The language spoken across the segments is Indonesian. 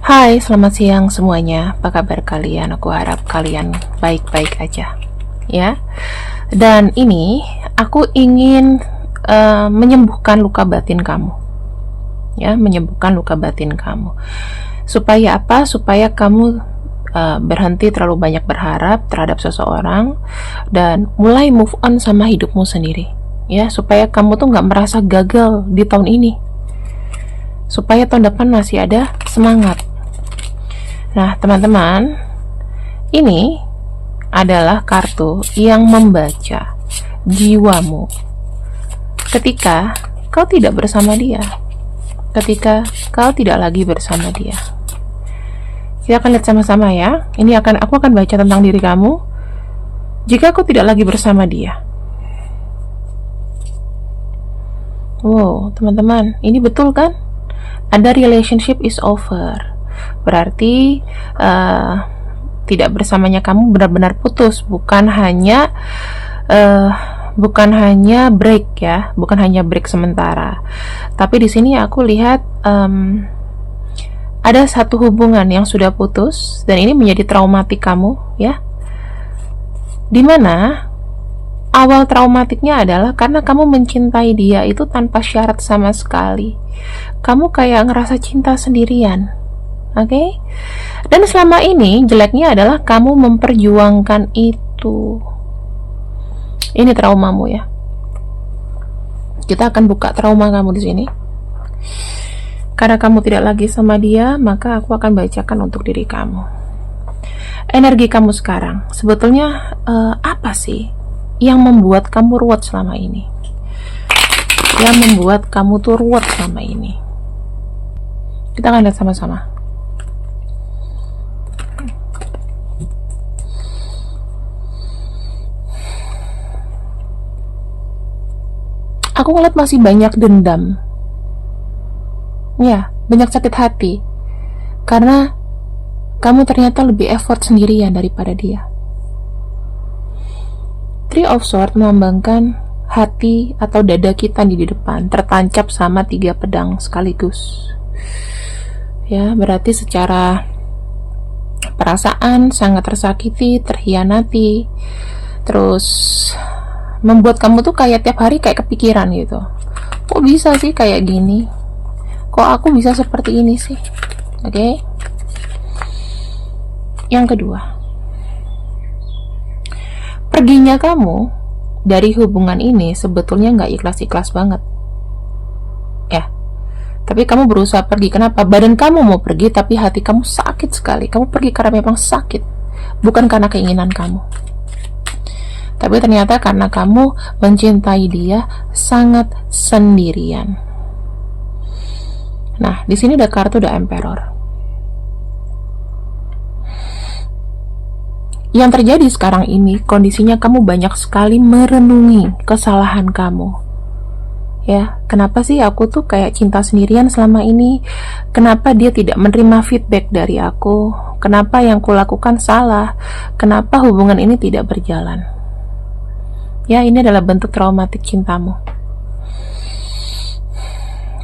Hai, selamat siang semuanya. Apa kabar kalian? Aku harap kalian baik-baik aja, ya. Dan ini aku ingin menyembuhkan luka batin kamu, ya, menyembuhkan luka batin kamu. Supaya apa? Supaya kamu berhenti terlalu banyak berharap terhadap seseorang dan mulai move on sama hidupmu sendiri, ya. Supaya kamu tuh nggak merasa gagal di tahun ini. Supaya tahun depan masih ada semangat. Nah, teman-teman, ini adalah kartu yang membaca jiwamu ketika kau tidak bersama dia, ketika kau tidak lagi bersama dia. Kita akan lihat sama-sama ya. Aku akan baca tentang diri kamu jika kau tidak lagi bersama dia. Wow, teman-teman, ini betul kan? Ada relationship is over. Berarti tidak bersamanya kamu benar-benar putus, bukan hanya break ya, bukan hanya break sementara. Tapi di sini aku lihat ada satu hubungan yang sudah putus dan ini menjadi traumatik kamu, ya. Dimana awal traumatiknya adalah karena kamu mencintai dia itu tanpa syarat sama sekali. Kamu kayak ngerasa cinta sendirian. Oke? Dan selama ini jeleknya adalah kamu memperjuangkan itu. Ini traumamu ya. Kita akan buka trauma kamu di sini. Karena kamu tidak lagi sama dia, maka aku akan bacakan untuk diri kamu. Energi kamu sekarang, sebetulnya apa sih yang membuat kamu ruwet selama ini? Yang membuat kamu tuh ruwet selama ini? Kita akan lihat sama-sama. Aku ngeliat masih banyak dendam, ya, banyak sakit hati karena kamu ternyata lebih effort sendirian daripada dia. Three of Swords melambangkan hati atau dada kita di depan tertancap sama 3 pedang sekaligus, ya, berarti secara perasaan sangat tersakiti, terhianati, terus membuat kamu tuh kayak tiap hari kayak kepikiran gitu. Kok bisa sih kayak gini? Kok aku bisa seperti ini sih? Oke. Yang kedua, perginya kamu dari hubungan ini sebetulnya nggak ikhlas-ikhlas banget, ya. Tapi kamu berusaha pergi. Kenapa? Badan kamu mau pergi, tapi hati kamu sakit sekali. Kamu pergi karena memang sakit, bukan karena keinginan kamu. Tapi ternyata karena kamu mencintai dia sangat sendirian. Nah, di sini ada kartu The Emperor. Yang terjadi sekarang ini, kondisinya kamu banyak sekali merenungi kesalahan kamu. Ya, kenapa sih aku tuh kayak cinta sendirian selama ini? Kenapa dia tidak menerima feedback dari aku? Kenapa yang kulakukan salah? Kenapa hubungan ini tidak berjalan? Ya, ini adalah bentuk traumatik cintamu.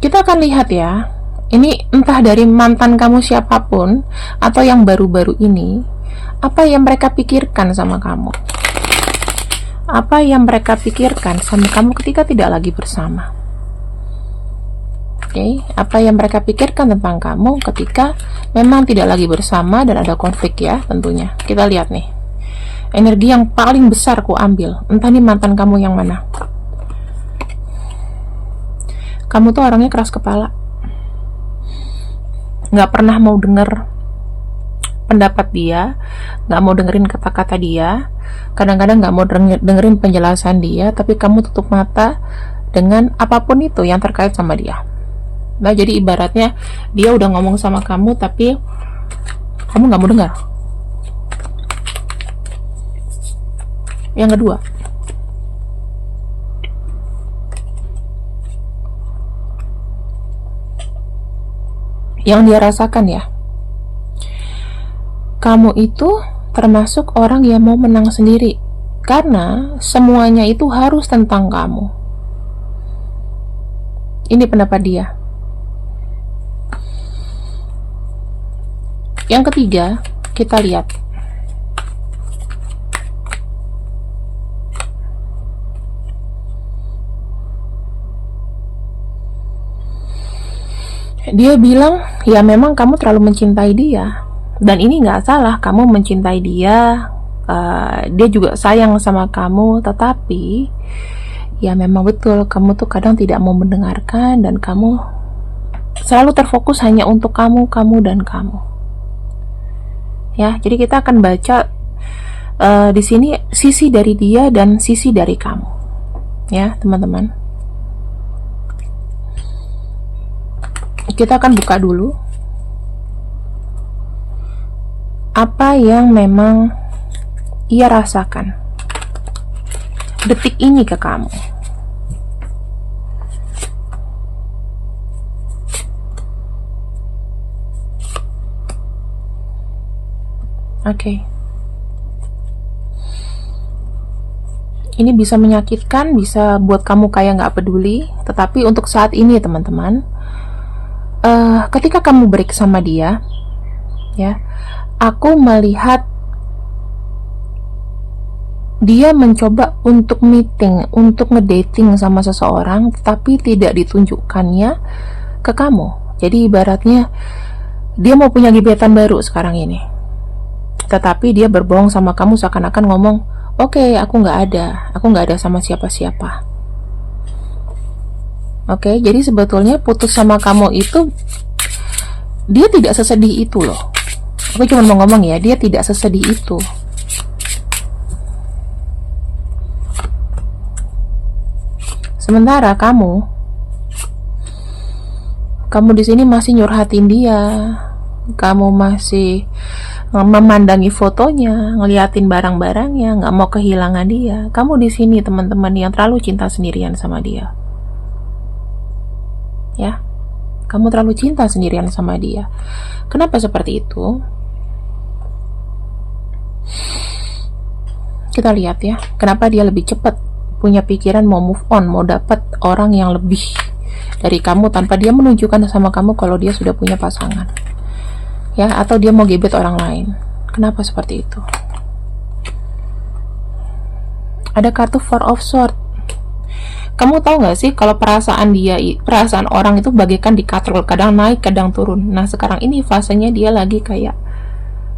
Kita akan lihat ya, ini entah dari mantan kamu siapapun atau yang baru-baru ini, apa yang mereka pikirkan sama kamu? Apa yang mereka pikirkan sama kamu ketika tidak lagi bersama? Oke, apa yang mereka pikirkan tentang kamu ketika memang tidak lagi bersama dan ada konflik ya tentunya. Kita lihat nih. Energi yang paling besar ku ambil, entah nih mantan kamu yang mana. Kamu tuh orangnya keras kepala, nggak pernah mau denger pendapat dia, nggak mau dengerin kata-kata dia, kadang-kadang nggak mau dengerin penjelasan dia, tapi kamu tutup mata dengan apapun itu yang terkait sama dia. Nah, jadi ibaratnya dia udah ngomong sama kamu, tapi kamu nggak mau dengar. Yang kedua, yang dia rasakan ya, kamu itu termasuk orang yang mau menang sendiri karena semuanya itu harus tentang kamu. Ini pendapat dia. Yang ketiga, kita lihat. Dia bilang, ya memang kamu terlalu mencintai dia. Dan ini nggak salah, kamu mencintai dia, dia juga sayang sama kamu. Tetapi, ya memang betul, kamu tuh kadang tidak mau mendengarkan. Dan kamu selalu terfokus hanya untuk kamu, dan kamu. Ya, jadi kita akan baca di sini sisi dari dia dan sisi dari kamu. Ya, teman-teman. Kita akan buka dulu apa yang memang ia rasakan detik ini ke kamu. Oke. Ini bisa menyakitkan, bisa buat kamu kayak nggak peduli. Tetapi untuk saat ini teman-teman, ketika kamu break sama dia, ya, aku melihat dia mencoba untuk meeting, untuk ngedating sama seseorang, tapi tidak ditunjukkannya ke kamu. Jadi ibaratnya dia mau punya gebetan baru sekarang ini, tetapi dia berbohong sama kamu seakan-akan ngomong, oke, aku nggak ada sama siapa-siapa. Oke, jadi sebetulnya putus sama kamu itu dia tidak sesedih itu loh. Aku cuma mau ngomong ya, dia tidak sesedih itu. Sementara kamu di sini masih nyurhatin dia, kamu masih memandangi fotonya, ngeliatin barang-barangnya, nggak mau kehilangan dia. Kamu di sini teman-teman yang terlalu cinta sendirian sama dia. Ya, kamu terlalu cinta sendirian sama dia. Kenapa seperti itu? Kita lihat ya, kenapa dia lebih cepat punya pikiran mau move on, mau dapat orang yang lebih dari kamu tanpa dia menunjukkan sama kamu kalau dia sudah punya pasangan, ya, atau dia mau gebet orang lain. Kenapa seperti itu? Ada kartu Four of Swords. Kamu tahu nggak sih kalau perasaan orang itu bagaikan dikatrol, kadang naik kadang turun. Nah sekarang ini fasenya dia lagi kayak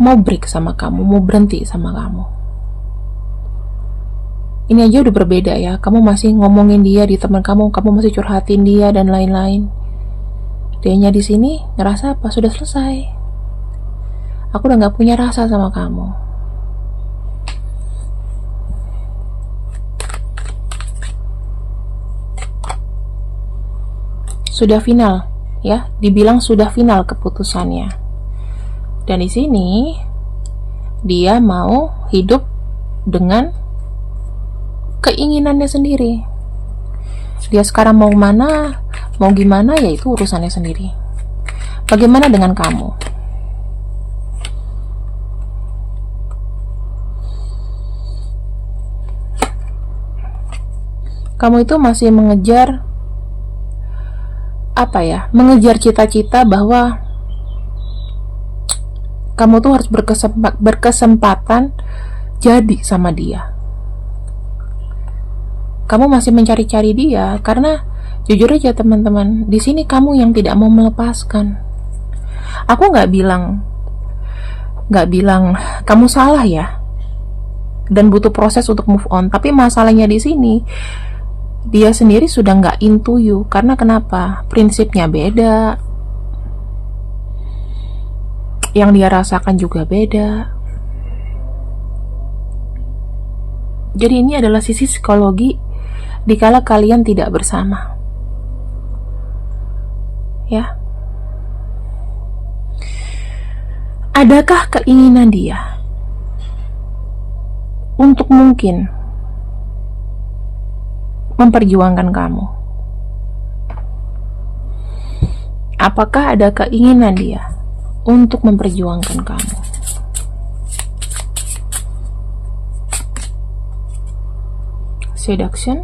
mau break sama kamu, mau berhenti sama kamu. Ini aja udah berbeda ya, kamu masih ngomongin dia di teman kamu masih curhatin dia dan lain-lain. Dianya di sini ngerasa apa? Sudah selesai. Aku udah nggak punya rasa sama kamu. Sudah final, ya, dibilang sudah final keputusannya. Dan di sini dia mau hidup dengan keinginannya sendiri. Dia sekarang mau mana, mau gimana, ya itu urusannya sendiri. Bagaimana dengan kamu? Kamu itu masih mengejar apa ya? Mengejar cita-cita bahwa kamu tuh harus berkesempatan jadi sama dia. Kamu masih mencari-cari dia karena jujur aja teman-teman, di sini kamu yang tidak mau melepaskan. Aku nggak bilang kamu salah ya dan butuh proses untuk move on, tapi masalahnya di sini dia sendiri sudah nggak into you. Karena kenapa? Prinsipnya beda, yang dia rasakan juga beda. Jadi ini adalah sisi psikologi dikala kalian tidak bersama, ya. Adakah keinginan dia untuk mungkin memperjuangkan kamu? Apakah ada keinginan dia untuk memperjuangkan kamu? Seduction,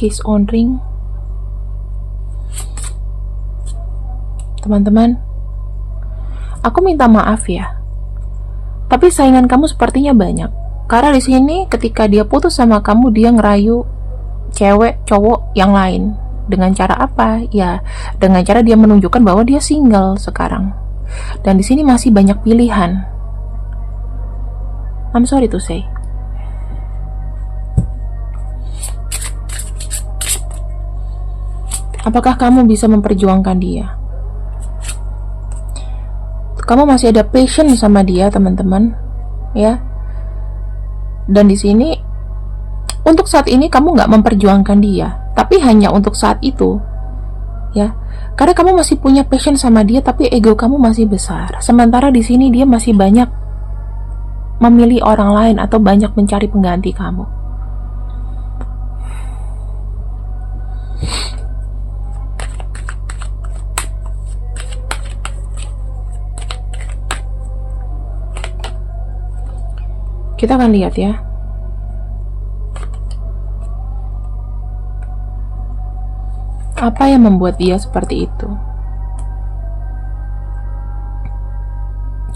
Kiss on Ring. Teman-teman, aku minta maaf ya. Tapi saingan kamu sepertinya banyak. Karena di sini ketika dia putus sama kamu, dia ngerayu cewek, cowok yang lain. Dengan cara apa? Ya, dengan cara dia menunjukkan bahwa dia single sekarang. Dan di sini masih banyak pilihan. I'm sorry to say. Apakah kamu bisa memperjuangkan dia? Kamu masih ada passion sama dia, teman-teman, ya. Dan di sini, untuk saat ini kamu nggak memperjuangkan dia, tapi hanya untuk saat itu, ya. Karena kamu masih punya passion sama dia, tapi ego kamu masih besar. Sementara di sini dia masih banyak memilih orang lain atau banyak mencari pengganti kamu. Kita akan lihat ya. Apa yang membuat dia seperti itu?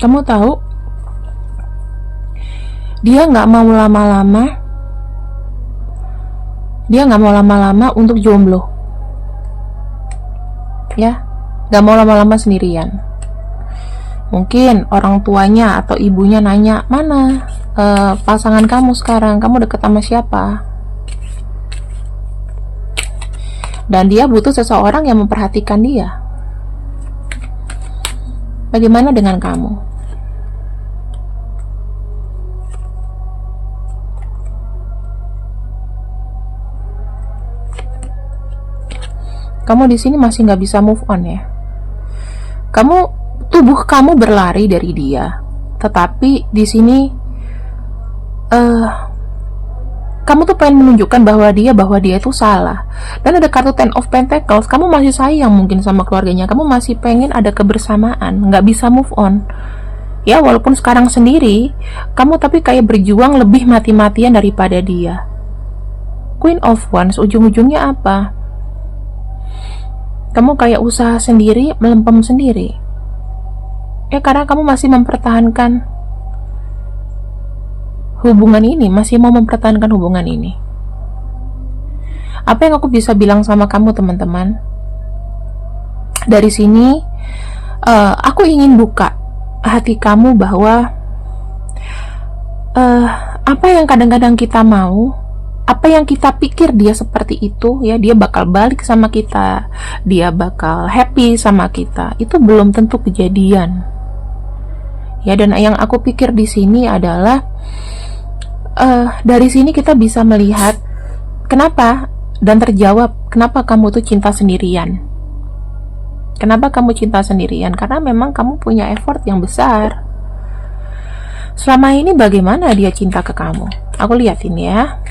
Kamu tahu, dia nggak mau lama-lama. Dia nggak mau lama-lama untuk jomblo, ya, nggak mau lama-lama sendirian. Mungkin orang tuanya atau ibunya nanya, mana pasangan kamu sekarang? Kamu deket sama siapa? Dan dia butuh seseorang yang memperhatikan dia. Bagaimana dengan kamu? Kamu di sini masih nggak bisa move on ya. Tubuh kamu berlari dari dia, tetapi di sini kamu tuh pengen menunjukkan bahwa dia itu salah. Dan ada kartu Ten of Pentacles. Kamu masih sayang mungkin sama keluarganya. Kamu masih pengen ada kebersamaan, nggak bisa move on. Ya, walaupun sekarang sendiri, kamu tapi kayak berjuang lebih mati-matian daripada dia. Queen of Wands, ujung-ujungnya apa? Kamu kayak usaha sendiri, melempem sendiri. Ya, karena kamu masih mempertahankan hubungan ini, masih mau mempertahankan hubungan ini. Apa yang aku bisa bilang sama kamu, teman-teman? Dari sini, aku ingin buka hati kamu bahwa apa yang kadang-kadang kita mau, apa yang kita pikir dia seperti itu, ya, dia bakal balik sama kita, dia bakal happy sama kita, itu belum tentu kejadian. Ya, dan yang aku pikir di sini adalah dari sini kita bisa melihat kenapa dan terjawab kenapa kamu tuh cinta sendirian. Kenapa kamu cinta sendirian? Karena memang kamu punya effort yang besar. Selama ini bagaimana dia cinta ke kamu? Aku liatin ya.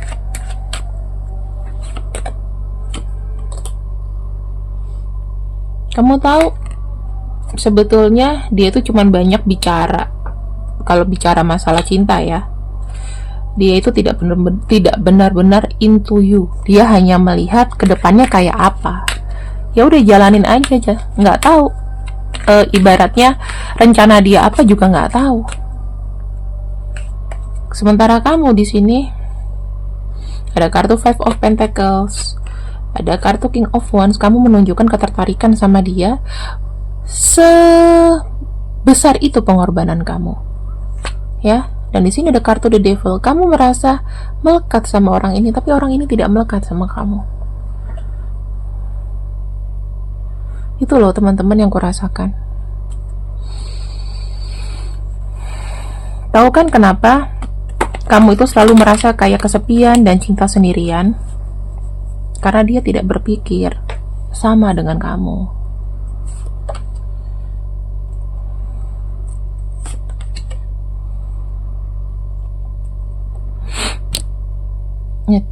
Kamu tahu, sebetulnya dia itu cuma banyak bicara. Kalau bicara masalah cinta ya, dia itu tidak benar-benar into you. Dia hanya melihat ke depannya kayak apa. Ya udah, jalanin aja. Nggak tahu. Ibaratnya rencana dia apa juga nggak tahu. Sementara kamu di sini ada kartu Five of Pentacles, ada kartu King of Wands. Kamu menunjukkan ketertarikan sama dia. Sebesar itu pengorbanan kamu, ya. Dan di sini ada kartu The Devil. Kamu merasa melekat sama orang ini, tapi orang ini tidak melekat sama kamu. Itu loh teman-teman yang kurasakan. Tahu kan kenapa kamu itu selalu merasa kayak kesepian dan cinta sendirian? Karena dia tidak berpikir sama dengan kamu.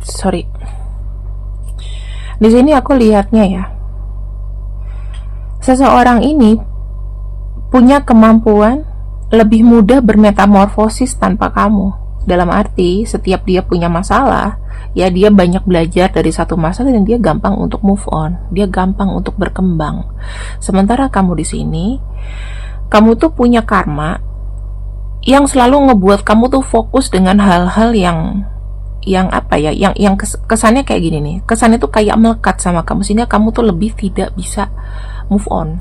Sorry. Di sini aku lihatnya ya, seseorang ini punya kemampuan lebih mudah bermetamorfosis tanpa kamu. Dalam arti, setiap dia punya masalah, ya dia banyak belajar dari satu masalah dan dia gampang untuk move on. Dia gampang untuk berkembang. Sementara kamu di sini, kamu tuh punya karma yang selalu ngebuat kamu tuh fokus dengan hal-hal yang apa ya, yang kesannya kayak gini nih, kesannya tuh kayak melekat sama kamu sehingga kamu tuh lebih tidak bisa move on.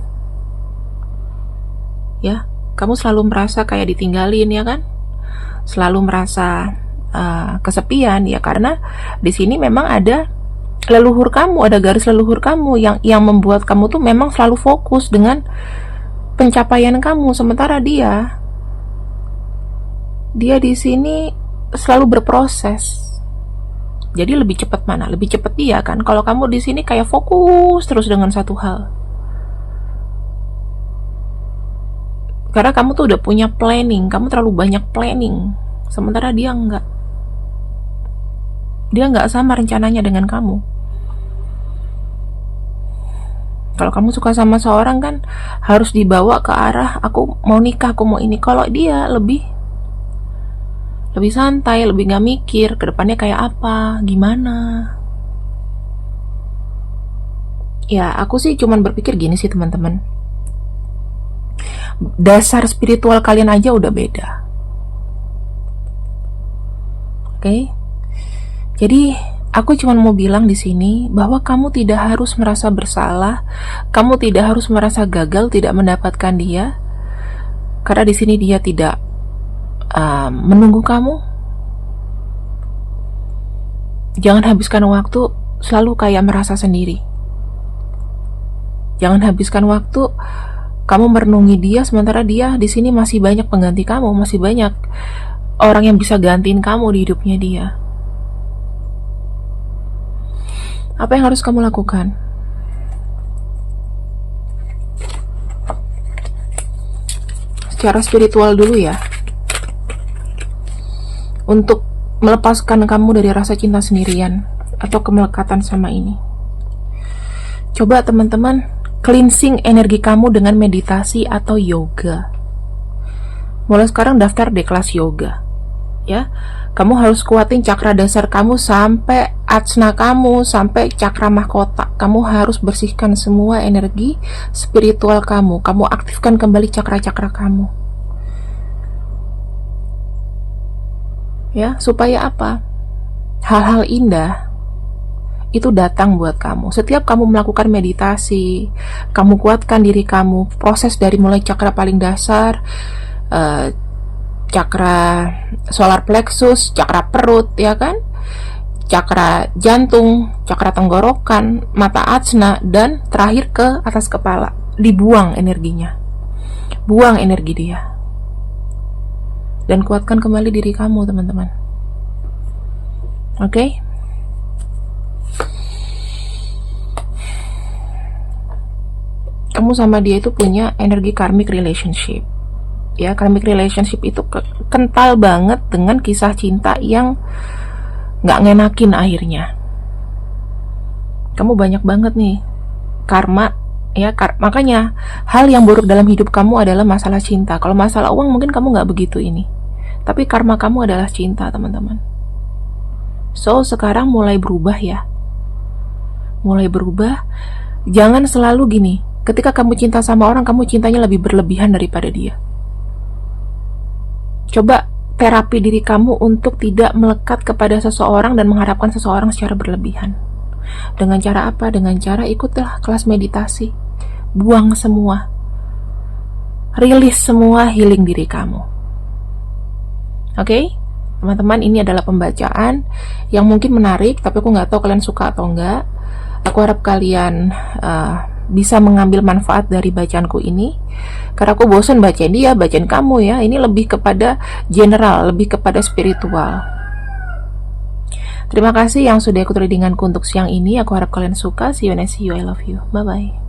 Ya, kamu selalu merasa kayak ditinggalin ya kan, selalu merasa kesepian ya, karena di sini memang ada leluhur kamu, ada garis leluhur kamu yang membuat kamu tuh memang selalu fokus dengan pencapaian kamu, sementara dia di sini selalu berproses. Jadi lebih cepat mana? Lebih cepat dia kan. Kalau kamu di sini kayak fokus terus dengan satu hal. Karena kamu tuh udah punya planning, kamu terlalu banyak planning. Sementara dia enggak. Dia enggak sama rencananya dengan kamu. Kalau kamu suka sama seorang kan harus dibawa ke arah aku mau nikah, aku mau ini. Kalau dia lebih santai, lebih gak mikir ke depannya kayak apa, gimana. Ya, aku sih cuman berpikir gini sih teman-teman. Dasar spiritual kalian aja udah beda. Oke? Jadi, aku cuman mau bilang di sini bahwa kamu tidak harus merasa bersalah, kamu tidak harus merasa gagal tidak mendapatkan dia. Karena di sini dia tidak menunggu kamu. Jangan habiskan waktu selalu kayak merasa sendiri. Jangan habiskan waktu kamu merenungi dia sementara dia di sini masih banyak pengganti kamu, masih banyak orang yang bisa gantiin kamu di hidupnya dia. Apa yang harus kamu lakukan? Secara spiritual dulu ya, untuk melepaskan kamu dari rasa cinta sendirian atau kemelekatan sama ini. Coba teman-teman cleansing energi kamu dengan meditasi atau yoga. Mulai sekarang daftar deh kelas yoga. Ya, kamu harus kuatin cakra dasar kamu sampai ajna kamu, sampai cakra mahkota. Kamu harus bersihkan semua energi spiritual kamu. Kamu aktifkan kembali cakra-cakra kamu. Ya, supaya apa? Hal-hal indah itu datang buat kamu. Setiap kamu melakukan meditasi, kamu kuatkan diri kamu, proses dari mulai cakra paling dasar, cakra solar plexus, cakra perut, ya kan? Cakra jantung, cakra tenggorokan, mata ajna, dan terakhir ke atas kepala. Dibuang energinya. Buang energi dia. Dan kuatkan kembali diri kamu, teman-teman. Oke? Kamu sama dia itu punya energi karmic relationship. Ya, karmic relationship itu kental banget dengan kisah cinta yang gak ngenakin akhirnya. Kamu banyak banget nih karma. Ya, makanya hal yang buruk dalam hidup kamu adalah masalah cinta. Kalau masalah uang mungkin kamu gak begitu ini, tapi karma kamu adalah cinta, teman-teman. So, sekarang mulai berubah ya. Mulai berubah. Jangan selalu gini, ketika kamu cinta sama orang, kamu cintanya lebih berlebihan daripada dia. Coba terapi diri kamu untuk tidak melekat kepada seseorang dan mengharapkan seseorang secara berlebihan. Dengan cara apa? Dengan cara ikutlah kelas meditasi. Buang semua. Rilis semua, healing diri kamu. Oke? Teman-teman, ini adalah pembacaan yang mungkin menarik, tapi aku nggak tahu kalian suka atau enggak. Aku harap kalian bisa mengambil manfaat dari bacaanku ini, karena aku bosan bacain dia, bacain kamu ya. Ini lebih kepada general, lebih kepada spiritual. Terima kasih yang sudah ikut readinganku untuk siang ini. Aku harap kalian suka. See you next, see you, I love you. Bye bye.